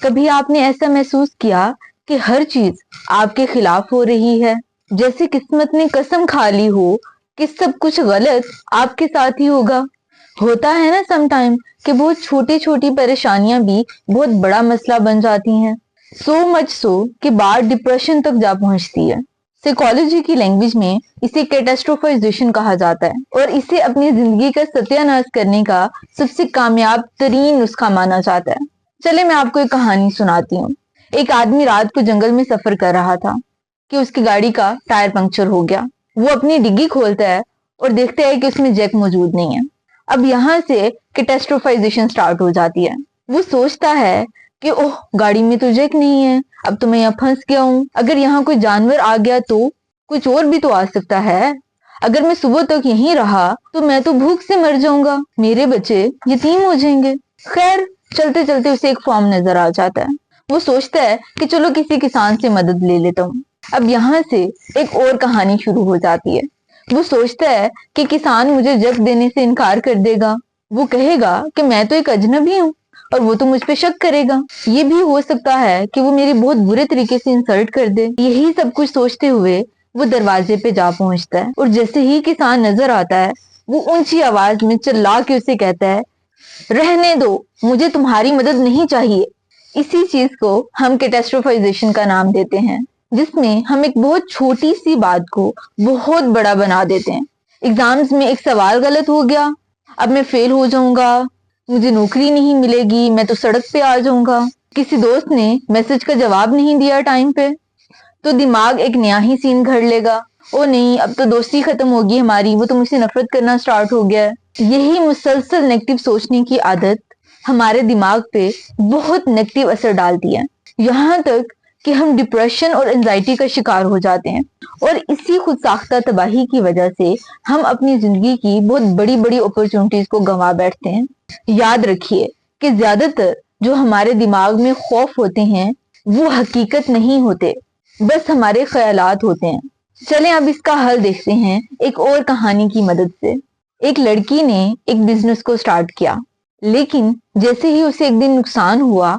कभी आपने ऐसा महसूस किया कि हर चीज आपके खिलाफ हो रही है, जैसे किस्मत ने कसम खा ली हो कि सब कुछ गलत आपके साथ ही होगा। होता है ना समटाइम कि बहुत छोटी छोटी परेशानियां भी बहुत बड़ा मसला बन जाती हैं, सो मच सो कि बात डिप्रेशन तक जा पहुंचती है। साइकोलॉजी की लैंग्वेज में इसे कैटास्ट्रोफाइजेशन कहा जाता है और इसे अपनी जिंदगी का सत्यानाश करने का सबसे कामयाब तरीन नुस्खा माना जाता है। चले मैं आपको एक कहानी सुनाती हूँ। एक आदमी रात को जंगल में सफर कर रहा था कि उसकी गाड़ी का टायर पंक्चर हो गया। वो अपनी डिग्गी खोलता है और देखता है कि उसमें जैक मौजूद नहीं है। अब यहाँ से कैटास्ट्रोफाइजेशन स्टार्ट हो जाती है। वो सोचता है कि ओह, गाड़ी में तो जैक नहीं है, अब तो मैं यहाँ फंस गया हूँ। अगर यहाँ कोई जानवर आ गया तो कुछ और भी तो आ सकता है। अगर मैं सुबह तक यहीं रहा तो मैं तो भूख से मर जाऊंगा, मेरे बच्चे यतीम हो जाएंगे। खैर, चलते चलते उसे एक फार्म नजर आ जाता है। वो सोचता है कि चलो किसी किसान से मदद ले लेता हूँ। अब यहाँ से एक और कहानी शुरू हो जाती है। वो सोचता है कि किसान मुझे जग देने से इनकार कर देगा। वो कहेगा कि मैं तो एक अजनबी हूँ और वो तो मुझ पे शक करेगा। ये भी हो सकता है कि वो मेरी बहुत बुरे तरीके से इंसल्ट कर दे। यही सब कुछ सोचते हुए वो दरवाजे पे जा पहुंचता है और जैसे ही किसान नजर आता है, वो ऊंची आवाज में चिल्ला के उसे कहता है, रहने दो, मुझे तुम्हारी मदद नहीं चाहिए। इसी चीज को हम कैटास्ट्रोफाइजेशन का नाम देते हैं, जिसमें हम एक बहुत छोटी सी बात को बहुत बड़ा बना देते हैं। एग्जाम्स में एक सवाल गलत हो गया, अब मैं फेल हो जाऊंगा, मुझे नौकरी नहीं मिलेगी, मैं तो सड़क पे आ जाऊंगा। किसी दोस्त ने मैसेज का जवाब नहीं दिया टाइम पे, तो दिमाग एक नया ही सीन घड़ लेगा। ओ नहीं, अब तो दोस्ती खत्म होगी हमारी, वो तो मुझसे नफरत करना स्टार्ट हो गया है। यही मुसलसल नेगेटिव सोचने की आदत हमारे दिमाग पे बहुत नेगेटिव असर डालती है, यहाँ तक कि हम डिप्रेशन और एंजाइटी का शिकार हो जाते हैं। और इसी खुद साख्ता तबाही की वजह से हम अपनी जिंदगी की बहुत बड़ी बड़ी अपॉर्चुनिटीज को गंवा बैठते हैं। याद रखिए कि ज्यादातर जो हमारे दिमाग में खौफ होते हैं वो हकीकत नहीं होते, बस हमारे ख्यालात होते हैं। चलें अब इसका हल देखते हैं एक और कहानी की मदद से। एक लड़की ने एक बिजनेस को स्टार्ट किया, लेकिन जैसे ही उसे एक दिन नुकसान हुआ,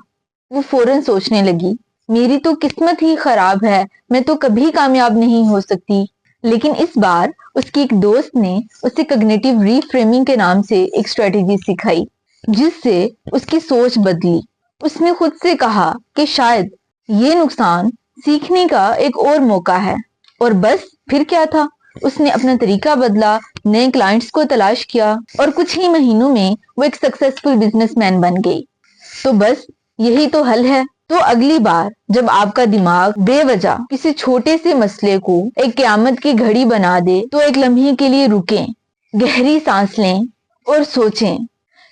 वो फौरन सोचने लगी, मेरी तो किस्मत ही खराब है, मैं तो कभी कामयाब नहीं हो सकती। लेकिन इस बार उसकी एक दोस्त ने उसे कॉग्निटिव रीफ्रेमिंग के नाम से एक स्ट्रेटेजी सिखाई, जिससे उसकी सोच बदली। उसने खुद से कहा कि शायद ये नुकसान सीखने का एक और मौका है। और बस फिर क्या था, उसने अपना तरीका बदला, नए क्लाइंट्स को तलाश किया और कुछ ही महीनों में वो एक सक्सेसफुल बिजनेसमैन बन गई। तो बस यही तो हल है। तो अगली बार जब आपका दिमाग बेवजह किसी छोटे से मसले को एक क़यामत की घड़ी बना दे, तो एक लम्हे के लिए रुकें, गहरी सांस लें और सोचें,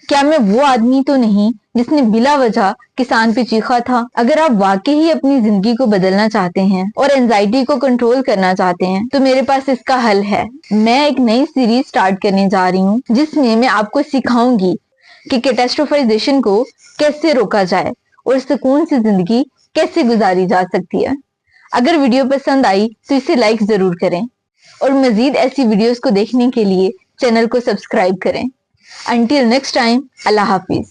क्या मैं वो आदमी तो नहीं जिसने बिला वजह किसान पे चीखा था। अगर आप वाकई ही अपनी जिंदगी को बदलना चाहते हैं और एंजाइटी को कंट्रोल करना चाहते हैं, तो मेरे पास इसका हल है। मैं एक नई सीरीज स्टार्ट करने जा रही हूँ, जिसमें मैं आपको सिखाऊंगी कि कैटास्ट्रोफाइजेशन को कैसे रोका जाए और सुकून से जिंदगी कैसे गुजारी जा सकती है। अगर वीडियो पसंद आई तो इसे लाइक जरूर करें और मजीद ऐसी वीडियोस को देखने के लिए चैनल को सब्सक्राइब करें। Until next time, Allah Hafiz.